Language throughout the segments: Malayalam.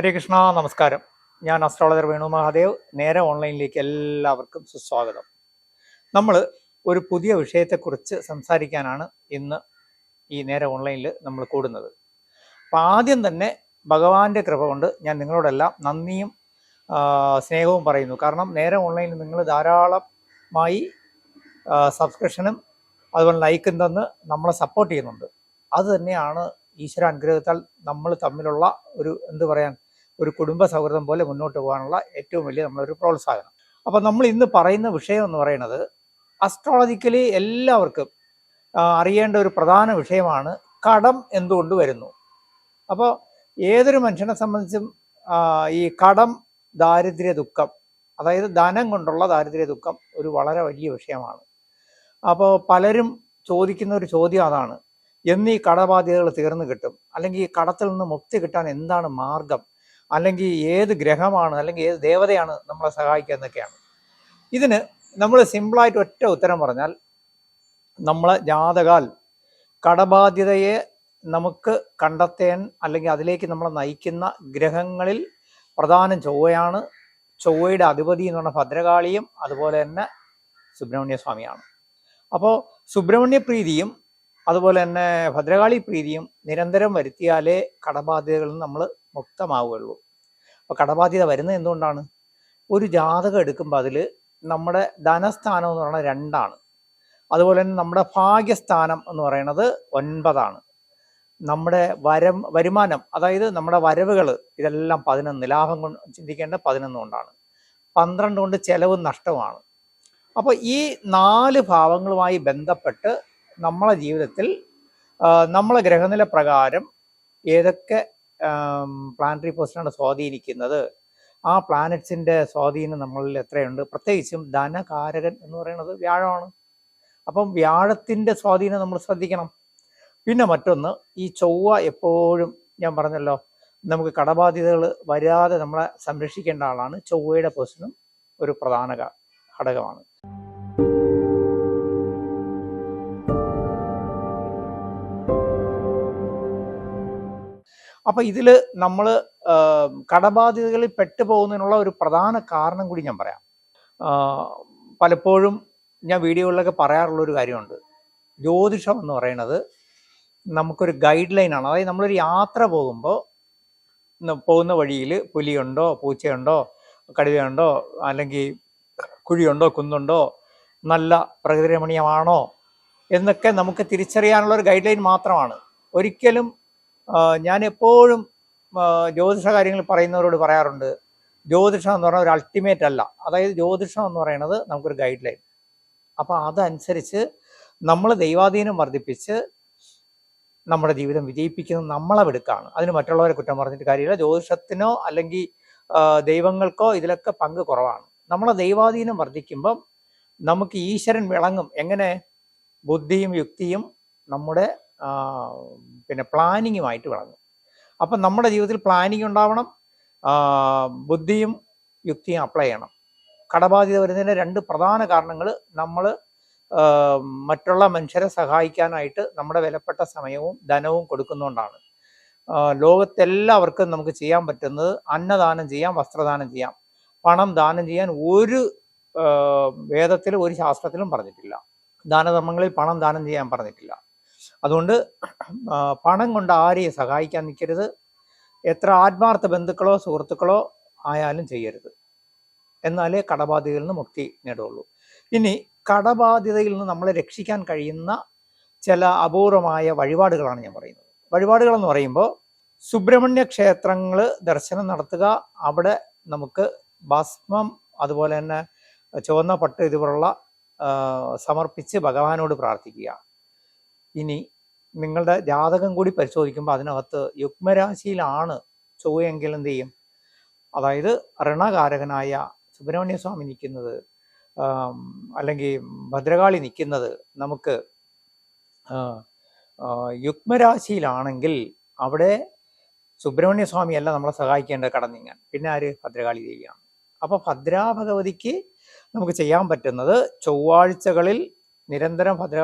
ഹരേ കൃഷ്ണ, നമസ്കാരം. ഞാൻ അസ്ട്രോളജർ വേണു മഹാദേവ്. നേരെ ഓൺലൈനിലേക്ക് എല്ലാവർക്കും സുസ്വാഗതം. നമ്മൾ ഒരു പുതിയ വിഷയത്തെക്കുറിച്ച് സംസാരിക്കാനാണ് ഇന്ന് ഈ നേരെ ഓൺലൈനിൽ നമ്മൾ കൂടുന്നത്. അപ്പം ആദ്യം തന്നെ ഭഗവാന്റെ കൃപ കൊണ്ട് ഞാൻ നിങ്ങളോടെല്ലാം നന്ദിയും സ്നേഹവും പറയുന്നു. കാരണം നേരെ ഓൺലൈനിൽ നിങ്ങൾ ധാരാളമായി സബ്സ്ക്രിപ്ഷനും അതുപോലെ ലൈക്കും തന്ന് നമ്മളെ സപ്പോർട്ട് ചെയ്യുന്നുണ്ട്. അത് തന്നെയാണ് ഈശ്വര അനുഗ്രഹത്താൽ നമ്മൾ തമ്മിലുള്ള ഒരു കുടുംബ സൗഹൃദം പോലെ മുന്നോട്ട് പോകാനുള്ള ഏറ്റവും വലിയ നമ്മളൊരു പ്രോത്സാഹനം. അപ്പം നമ്മൾ ഇന്ന് പറയുന്ന വിഷയം എന്ന് പറയുന്നത് അസ്ട്രോളജിക്കലി എല്ലാവർക്കും അറിയേണ്ട ഒരു പ്രധാന വിഷയമാണ് കടം എന്തുകൊണ്ട് വരുന്നു. അപ്പോൾ ഏതൊരു മനുഷ്യനെ സംബന്ധിച്ചും ഈ കടം, ദാരിദ്ര്യ ദുഃഖം, അതായത് ധനം കൊണ്ടുള്ള ദാരിദ്ര്യ ദുഃഖം ഒരു വളരെ വലിയ വിഷയമാണ്. അപ്പോൾ പലരും ചോദിക്കുന്ന ഒരു ചോദ്യം അതാണ്: എന്നീ കടബാധ്യതകൾ തീർന്നു കിട്ടും, അല്ലെങ്കിൽ ഈ കടത്തിൽ നിന്ന് മുക്തി കിട്ടാൻ എന്താണ് മാർഗം, അല്ലെങ്കിൽ ഏത് ഗ്രഹമാണ് അല്ലെങ്കിൽ ഏത് ദേവതയാണ് നമ്മളെ സഹായിക്കുക എന്നൊക്കെയാണ്. ഇതിന് നമ്മൾ സിമ്പിളായിട്ട് ഒറ്റ ഉത്തരം പറഞ്ഞാൽ, നമ്മളെ ജാതകാൽ കടബാധ്യതയെ നമുക്ക് കണ്ടെത്താൻ അല്ലെങ്കിൽ അതിലേക്ക് നമ്മളെ നയിക്കുന്ന ഗ്രഹങ്ങളിൽ പ്രധാനം ചൊവ്വയാണ്. ചൊവ്വയുടെ അധിപതി എന്ന് പറഞ്ഞ ഭദ്രകാളിയും അതുപോലെ തന്നെ സുബ്രഹ്മണ്യ സ്വാമിയാണ്. അപ്പോൾ സുബ്രഹ്മണ്യ പ്രീതിയും അതുപോലെ തന്നെ ഭദ്രകാളി പ്രീതിയും നിരന്തരം വരുത്തിയാലേ കടബാധ്യതകളിൽ നിന്ന് നമ്മൾ മുക്തമാവുകയുള്ളൂ. അപ്പോൾ കടബാധ്യത വരുന്നത് എന്തുകൊണ്ടാണ്? ഒരു ജാതകം എടുക്കുമ്പോൾ അതിൽ നമ്മുടെ ധനസ്ഥാനം എന്ന് പറയുന്നത് 2ആണ്. അതുപോലെ തന്നെ നമ്മുടെ ഭാഗ്യസ്ഥാനം എന്ന് പറയുന്നത് 9ആണ്. നമ്മുടെ വരുമാനം, അതായത് നമ്മുടെ വരവുകൾ, ഇതെല്ലാം 11. ലാഭം കൊണ്ട് ചിന്തിക്കേണ്ട 11 കൊണ്ടാണ്. 12 കൊണ്ട് ചെലവും നഷ്ടവുമാണ്. അപ്പോൾ ഈ 4 ഭാവങ്ങളുമായി ബന്ധപ്പെട്ട് നമ്മളെ ജീവിതത്തിൽ നമ്മളെ ഗ്രഹനില പ്രകാരം ഏതൊക്കെ പ്ലാനറ്ററി പൊസിഷനാണ് സ്വാധീനിക്കുന്നത്, ആ പ്ലാനറ്റ്സിൻ്റെ സ്വാധീനം നമ്മളിൽ എത്രയുണ്ട്. പ്രത്യേകിച്ചും ധനകാരകൻ എന്ന് പറയുന്നത് വ്യാഴമാണ്. അപ്പം വ്യാഴത്തിൻ്റെ സ്വാധീനം നമ്മൾ ശ്രദ്ധിക്കണം. പിന്നെ മറ്റൊന്ന്, ഈ ചൊവ്വ എപ്പോഴും ഞാൻ പറഞ്ഞല്ലോ, നമുക്ക് കടബാധ്യതകൾ വരാതെ നമ്മളെ സംരക്ഷിക്കേണ്ട ആളാണ്. ചൊവ്വയുടെ പൊസിഷനും ഒരു പ്രധാന ഘടകമാണ്. അപ്പം ഇതിൽ നമ്മൾ കടബാധ്യതകളിൽ പെട്ടുപോകുന്നതിനുള്ള ഒരു പ്രധാന കാരണം കൂടി ഞാൻ പറയാം. പലപ്പോഴും ഞാൻ വീഡിയോകളിലൊക്കെ പറയാറുള്ളൊരു കാര്യമുണ്ട്. ജ്യോതിഷം എന്ന് പറയുന്നത് നമുക്കൊരു ഗൈഡ് ലൈനാണ്. അതായത് നമ്മളൊരു യാത്ര പോകുന്ന വഴിയിൽ പുലിയുണ്ടോ, പൂച്ചയുണ്ടോ, കടുവയുണ്ടോ, അല്ലെങ്കിൽ കുഴിയുണ്ടോ, കുന്നുണ്ടോ, നല്ല പ്രകൃതിരമണീയമാണോ എന്നൊക്കെ നമുക്ക് തിരിച്ചറിയാനുള്ള ഒരു ഗൈഡ് ലൈൻ മാത്രമാണ്. ഒരിക്കലും ഞാൻ എപ്പോഴും ജ്യോതിഷ കാര്യങ്ങൾ പറയുന്നവരോട് പറയാറുണ്ട്, ജ്യോതിഷം എന്ന് പറഞ്ഞാൽ ഒരു അൾട്ടിമേറ്റ് അല്ല. അതായത് ജ്യോതിഷം എന്ന് പറയുന്നത് നമുക്കൊരു ഗൈഡ് ലൈൻ. അപ്പോൾ അതനുസരിച്ച് നമ്മൾ ദൈവാധീനം വർദ്ധിപ്പിച്ച് നമ്മുടെ ജീവിതം വിജയിപ്പിക്കുന്നത് നമ്മളെടുക്കാണ്. അതിന് മറ്റുള്ളവരെ കുറ്റം പറഞ്ഞിട്ട് കാര്യമില്ല. ജ്യോതിഷത്തിനോ അല്ലെങ്കിൽ ദൈവങ്ങൾക്കോ ഇതിലൊക്കെ പങ്ക് കുറവാണ്. നമ്മളെ ദൈവാധീനം വർദ്ധിക്കുമ്പം നമുക്ക് ഈശ്വരൻ വിളങ്ങും. എങ്ങനെ? ബുദ്ധിയും യുക്തിയും നമ്മുടെ പ്ലാനിങ്ങുമായിട്ട് വിളങ്ങും. അപ്പം നമ്മുടെ ജീവിതത്തിൽ പ്ലാനിങ് ഉണ്ടാവണം, ബുദ്ധിയും യുക്തിയും അപ്ലൈ ചെയ്യണം. കടബാധ്യത വരുന്നതിൻ്റെ 2 പ്രധാന കാരണങ്ങൾ നമ്മൾ മറ്റുള്ള മനുഷ്യരെ സഹായിക്കാനായിട്ട് നമ്മുടെ വിലപ്പെട്ട സമയവും ധനവും കൊടുക്കുന്നതുകൊണ്ടാണ്. ലോകത്തെല്ലാവർക്കും നമുക്ക് ചെയ്യാൻ പറ്റുന്നത് അന്നദാനം ചെയ്യാം, വസ്ത്രദാനം ചെയ്യാം. പണം ദാനം ചെയ്യാൻ ഒരു വേദത്തിലും ഒരു ശാസ്ത്രത്തിലും പറഞ്ഞിട്ടില്ല. ദാനധർമ്മങ്ങളിൽ പണം ദാനം ചെയ്യാൻ പറഞ്ഞിട്ടില്ല. അതുകൊണ്ട് പണം കൊണ്ട് ആരെയും സഹായിക്കാൻ നിൽക്കരുത്. എത്ര ആത്മാർത്ഥ ബന്ധുക്കളോ സുഹൃത്തുക്കളോ ആയാലും ചെയ്യരുത്. എന്നാലേ കടബാധ്യതയിൽ നിന്ന് മുക്തി നേടുകയുള്ളൂ. ഇനി കടബാധ്യതയിൽ നിന്ന് നമ്മളെ രക്ഷിക്കാൻ കഴിയുന്ന ചില അപൂർവമായ വഴിപാടുകളാണ് ഞാൻ പറയുന്നത്. വഴിപാടുകളെന്ന് പറയുമ്പോൾ സുബ്രഹ്മണ്യ ക്ഷേത്രങ്ങൾ ദർശനം നടത്തുക. അവിടെ നമുക്ക് ഭസ്മം അതുപോലെ തന്നെ ചുവന്ന പട്ട് ഇതുപോലുള്ള സമർപ്പിച്ച് ഭഗവാനോട് പ്രാർത്ഥിക്കുക. ഇനി നിങ്ങളുടെ ജാതകം കൂടി പരിശോധിക്കുമ്പോൾ അതിനകത്ത് യുഗ്മരാശിയിലാണ് ചൊവ്വയെങ്കിൽ എന്ത് ചെയ്യും? അതായത് ഋണകാരകനായ സുബ്രഹ്മണ്യ സ്വാമി നിൽക്കുന്നത് അല്ലെങ്കിൽ ഭദ്രകാളി നിൽക്കുന്നത് നമുക്ക് യുഗ്മരാശിയിലാണെങ്കിൽ അവിടെ സുബ്രഹ്മണ്യ സ്വാമിയല്ല നമ്മളെ സഹായിക്കേണ്ടത് കടം നീങ്ങാൻ. പിന്നെ ആര്? ഭദ്രകാളി ദേവിയാണ്. അപ്പോൾ ഭദ്രാഭഗവതിക്ക് നമുക്ക് ചെയ്യാൻ പറ്റുന്നത് ചൊവ്വാഴ്ചകളിൽ നിരന്തരം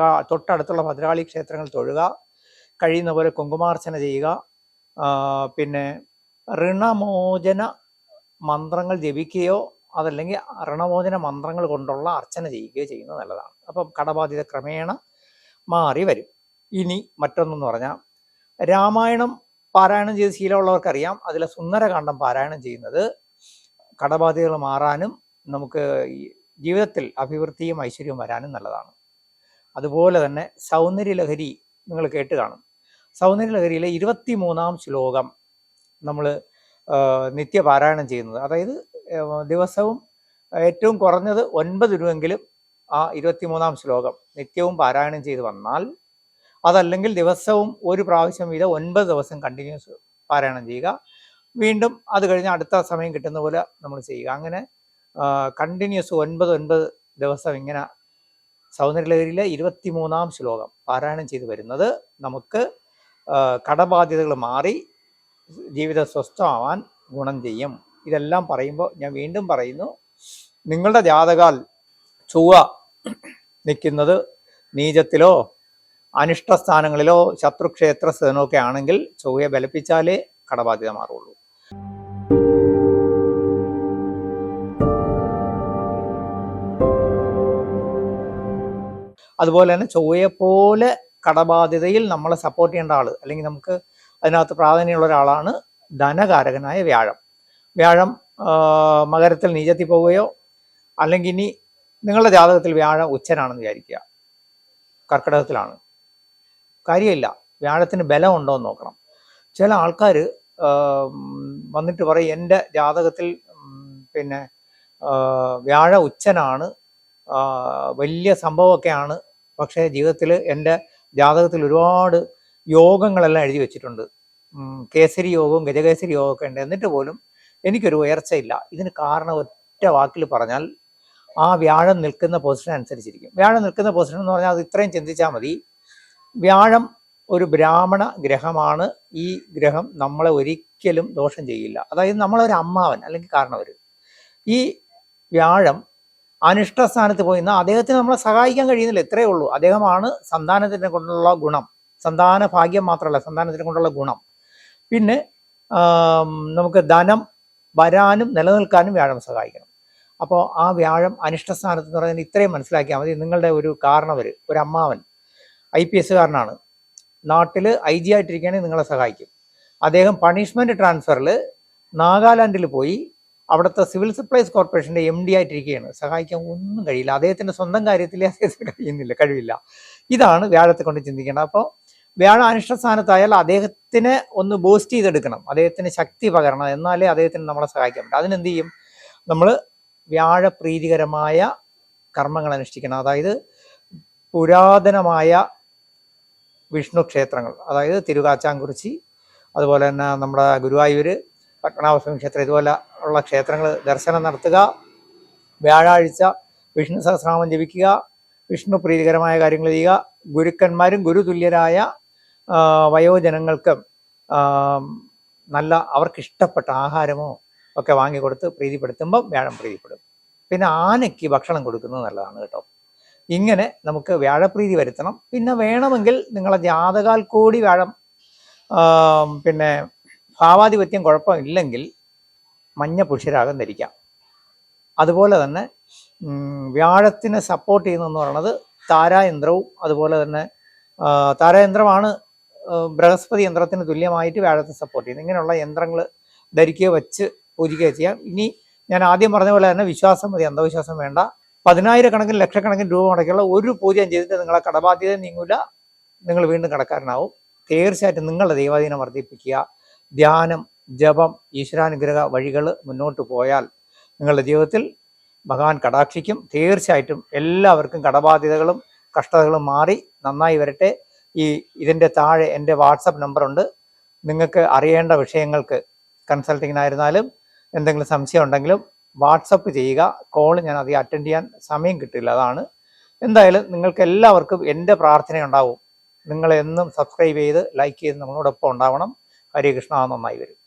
തൊട്ടടുത്തുള്ള ഭദ്രകാളി ക്ഷേത്രങ്ങൾ തൊഴുക, കഴിയുന്ന പോലെ കുങ്കുമാർച്ചന ചെയ്യുക, പിന്നെ ഋണമോചന മന്ത്രങ്ങൾ ജപിക്കുകയോ അതല്ലെങ്കിൽ ഋണമോചന മന്ത്രങ്ങൾ കൊണ്ടുള്ള അർച്ചന ചെയ്യുകയോ ചെയ്യുന്നത് നല്ലതാണ്. അപ്പം കടബാധ്യത ക്രമേണ മാറി വരും. ഇനി മറ്റൊന്നെന്ന് പറഞ്ഞാൽ, രാമായണം പാരായണം ചെയ്ത് ശീലമുള്ളവർക്കറിയാം, അതിലെ സുന്ദരകാന്ഡം പാരായണം ചെയ്യുന്നത് കടബാധ്യതകൾ മാറാനും നമുക്ക് ജീവിതത്തിൽ അഭിവൃദ്ധിയും ഐശ്വര്യവും വരാനും നല്ലതാണ്. അതുപോലെ തന്നെ സൗന്ദര്യലഹരി നിങ്ങൾ കേട്ട് കാണും. സൗന്ദര്യലഹരിയിലെ 23-ാം ശ്ലോകം നമ്മൾ നിത്യപാരായണം ചെയ്യുന്നത്, അതായത് ദിവസവും ഏറ്റവും കുറഞ്ഞത് 9 രൂപയെങ്കിലും ആ 23-ാം ശ്ലോകം നിത്യവും പാരായണം ചെയ്ത് വന്നാൽ, അതല്ലെങ്കിൽ ദിവസവും ഒരു പ്രാവശ്യം വീതം 9 ദിവസം കണ്ടിന്യൂസ് പാരായണം ചെയ്യുക. വീണ്ടും അത് കഴിഞ്ഞ് അടുത്ത സമയം കിട്ടുന്ന പോലെ നമ്മൾ ചെയ്യുക. അങ്ങനെ കണ്ടിന്യൂസ് 9 ദിവസം ഇങ്ങനെ സൗന്ദര്യലഹരിയിലെ 23-ാം ശ്ലോകം പാരായണം ചെയ്ത് വരുന്നത് നമുക്ക് കടബാധ്യതകൾ മാറി ജീവിതം സ്വസ്ഥമാവാൻ ഗുണം ചെയ്യും. ഇതെല്ലാം പറയുമ്പോൾ ഞാൻ വീണ്ടും പറയുന്നു, നിങ്ങളുടെ ജാതകാൽ ചൊവ്വ നിൽക്കുന്നത് നീചത്തിലോ അനിഷ്ടസ്ഥാനങ്ങളിലോ ശത്രുക്ഷേത്ര സ്ഥലമോ ഒക്കെ ആണെങ്കിൽ ചൊവ്വയെ ബലപ്പിച്ചാലേ കടബാധ്യത മാറുള്ളൂ. അതുപോലെ തന്നെ ചൊവ്വയെപ്പോലെ കടബാധ്യതയിൽ നമ്മളെ സപ്പോർട്ട് ചെയ്യേണ്ട ആൾ, അല്ലെങ്കിൽ നമുക്ക് അതിനകത്ത് പ്രാധാന്യമുള്ള ഒരാളാണ് ധനകാരകനായ വ്യാഴം. വ്യാഴം മകരത്തിൽ നീചത്തിൽ പോവുകയോ, അല്ലെങ്കിൽ ഇനി നിങ്ങളുടെ ജാതകത്തിൽ വ്യാഴം ഉച്ചനാണെന്ന് വിചാരിക്കുക, കർക്കിടകത്തിലാണ്, കാര്യമില്ല, വ്യാഴത്തിന് ബലം ഉണ്ടോ എന്ന് നോക്കണം. ചില ആൾക്കാർ വന്നിട്ട് പറയും എൻ്റെ ജാതകത്തിൽ പിന്നെ വ്യാഴ ഉച്ചനാണ്, വലിയ സംഭവമൊക്കെയാണ്, പക്ഷേ ജീവിതത്തിൽ എൻ്റെ ജാതകത്തിൽ ഒരുപാട് യോഗങ്ങളെല്ലാം എഴുതി വെച്ചിട്ടുണ്ട്, കേസരി യോഗവും ഗജകേസരി യോഗവും ഒക്കെ ഉണ്ട്, എന്നിട്ട് പോലും എനിക്കൊരു ഉയർച്ചയില്ല. ഇതിന് കാരണം ഒറ്റ വാക്കിൽ പറഞ്ഞാൽ ആ വ്യാഴം നിൽക്കുന്ന പൊസിഷൻ അനുസരിച്ചിരിക്കും. വ്യാഴം നിൽക്കുന്ന പൊസിഷൻ എന്ന് പറഞ്ഞാൽ അത് ഇത്രയും ചിന്തിച്ചാൽ മതി. വ്യാഴം ഒരു ബ്രാഹ്മണ ഗ്രഹമാണ്. ഈ ഗ്രഹം നമ്മളെ ഒരിക്കലും ദോഷം ചെയ്യില്ല. അതായത് നമ്മളൊരു അമ്മാവൻ അല്ലെങ്കിൽ കാരണവർ. ഈ വ്യാഴം അനിഷ്ടസ്ഥാനത്ത് പോയി എന്നാൽ അദ്ദേഹത്തിന് നമ്മളെ സഹായിക്കാൻ കഴിയുന്നില്ല, ഇത്രയേ ഉള്ളൂ. അദ്ദേഹമാണ് സന്താനത്തിനെ കൊണ്ടുള്ള ഗുണം, സന്താന ഭാഗ്യം മാത്രമല്ല സന്താനത്തിനെ കൊണ്ടുള്ള ഗുണം. പിന്നെ നമുക്ക് ധനം വരാനും നിലനിൽക്കാനും വ്യാഴം സഹായിക്കണം. അപ്പോൾ ആ വ്യാഴം അനിഷ്ടസ്ഥാനത്ത് എന്ന് പറയുന്നത് ഇത്രയും മനസ്സിലാക്കിയാൽ മതി. നിങ്ങളുടെ ഒരു കാരണവർ, ഒരു അമ്മാവൻ IPS കാരനാണ്, നാട്ടിൽ IG ആയിട്ടിരിക്കുകയാണെങ്കിൽ നിങ്ങളെ സഹായിക്കും. അദ്ദേഹം പണിഷ്മെന്റ് ട്രാൻസ്ഫറിൽ നാഗാലാൻഡിൽ പോയി അവിടുത്തെ സിവിൽ സപ്ലൈസ് കോർപ്പറേഷൻ്റെ MD ആയിട്ടിരിക്കുകയാണ്, സഹായിക്കാൻ ഒന്നും കഴിയില്ല. അദ്ദേഹത്തിൻ്റെ സ്വന്തം കാര്യത്തിൽ അദ്ദേഹത്തിന് കഴിവില്ല. ഇതാണ് വ്യാഴത്തെ കൊണ്ട് ചിന്തിക്കേണ്ടത്. അപ്പോൾ വ്യാഴ അനിഷ്ടസ്ഥാനത്തായാൽ അദ്ദേഹത്തിനെ ഒന്ന് ബൂസ്റ്റ് ചെയ്തെടുക്കണം, അദ്ദേഹത്തിന് ശക്തി പകരണം, എന്നാലേ അദ്ദേഹത്തിന് നമ്മളെ സഹായിക്കാൻ പറ്റും. അതിനെന്ത് ചെയ്യും? നമ്മൾ വ്യാഴപ്രീതികരമായ കർമ്മങ്ങൾ അനുഷ്ഠിക്കണം. അതായത് പുരാതനമായ വിഷ്ണു ക്ഷേത്രങ്ങൾ, അതായത് തിരുകാച്ചാംകുറിച്ചി, അതുപോലെ തന്നെ നമ്മുടെ ഗുരുവായൂർ, പത്മനാഭസ്വാമി ക്ഷേത്രം, ഇതുപോലെ ഉള്ള ക്ഷേത്രങ്ങൾ ദർശനം നടത്തുക. വ്യാഴാഴ്ച വിഷ്ണു സഹസ്രനാമം ജപിക്കുക, വിഷ്ണു പ്രീതികരമായ കാര്യങ്ങൾ ചെയ്യുക. ഗുരുക്കന്മാരും ഗുരുതുല്യരായ വയോജനങ്ങൾക്കും നല്ല അവർക്കിഷ്ടപ്പെട്ട ആഹാരമോ ഒക്കെ വാങ്ങിക്കൊടുത്ത് പ്രീതിപ്പെടുത്തുമ്പം വ്യാഴം പ്രീതിപ്പെടും. പിന്നെ ആനയ്ക്ക് ഭക്ഷണം കൊടുക്കുന്നത് നല്ലതാണ് കേട്ടോ. ഇങ്ങനെ നമുക്ക് വ്യാഴപ്രീതി വരുത്തണം. പിന്നെ വേണമെങ്കിൽ നിങ്ങളെ ജാതകാൽ കൂടി വ്യാഴം പിന്നെ ഭാവാധിപത്യം കുഴപ്പമില്ലെങ്കിൽ മഞ്ഞ പുഷ്യരാഗം ധരിക്കാം. അതുപോലെ തന്നെ വ്യാഴത്തിനെ സപ്പോർട്ട് ചെയ്യുന്നതെന്ന് പറയുന്നത് താരായന്ത്രവും, അതുപോലെ തന്നെ താരായന്ത്രമാണ് ബൃഹസ്പതി യന്ത്രത്തിന് തുല്യമായിട്ട് വ്യാഴത്തെ സപ്പോർട്ട് ചെയ്യുന്നത്. ഇങ്ങനെയുള്ള യന്ത്രങ്ങൾ ധരിക്കുകയോ വെച്ച് പൂജിക്കുകയോ ചെയ്യാം. ഇനി ഞാൻ ആദ്യം പറഞ്ഞ പോലെ തന്നെ വിശ്വാസം മതി, അന്ധവിശ്വാസം വേണ്ട. 10,000-കണക്കിന് ലക്ഷക്കണക്കിന് രൂപ മുടക്കിയുള്ള ഒരു പൂജയും ചെയ്തിട്ട് നിങ്ങളെ കടബാധ്യത നീങ്ങൂല, നിങ്ങൾ വീണ്ടും കടക്കാരനാവും. തീർച്ചയായിട്ടും നിങ്ങളുടെ ദൈവാധീനം വർദ്ധിപ്പിക്കുക. ധ്യാനം, ജപം, ഈശ്വരാനുഗ്രഹ വഴികൾ മുന്നോട്ട് പോയാൽ നിങ്ങളുടെ ജീവിതത്തിൽ ഭഗവാൻ കടാക്ഷിക്കും. തീർച്ചയായിട്ടും എല്ലാവർക്കും കടബാധ്യതകളും കഷ്ടതകളും മാറി നന്നായി വരട്ടെ. ഇതിൻ്റെ താഴെ എൻ്റെ വാട്സപ്പ് നമ്പറുണ്ട്. നിങ്ങൾക്ക് അറിയേണ്ട വിഷയങ്ങൾക്ക് കൺസൾട്ടിങ്ങിനായിരുന്നാലും എന്തെങ്കിലും സംശയം ഉണ്ടെങ്കിലും വാട്സപ്പ് ചെയ്യുക. കോൾ ഞാൻ അധികം അറ്റൻഡ് ചെയ്യാൻ സമയം കിട്ടില്ല, അതാണ്. എന്തായാലും നിങ്ങൾക്ക് എല്ലാവർക്കും എൻ്റെ പ്രാർത്ഥനയുണ്ടാവും. നിങ്ങളെന്നും സബ്സ്ക്രൈബ് ചെയ്ത് ലൈക്ക് ചെയ്ത് നമ്മളോടൊപ്പം ഉണ്ടാവണം. ഹരേ കൃഷ്ണ. നന്നായി വരും.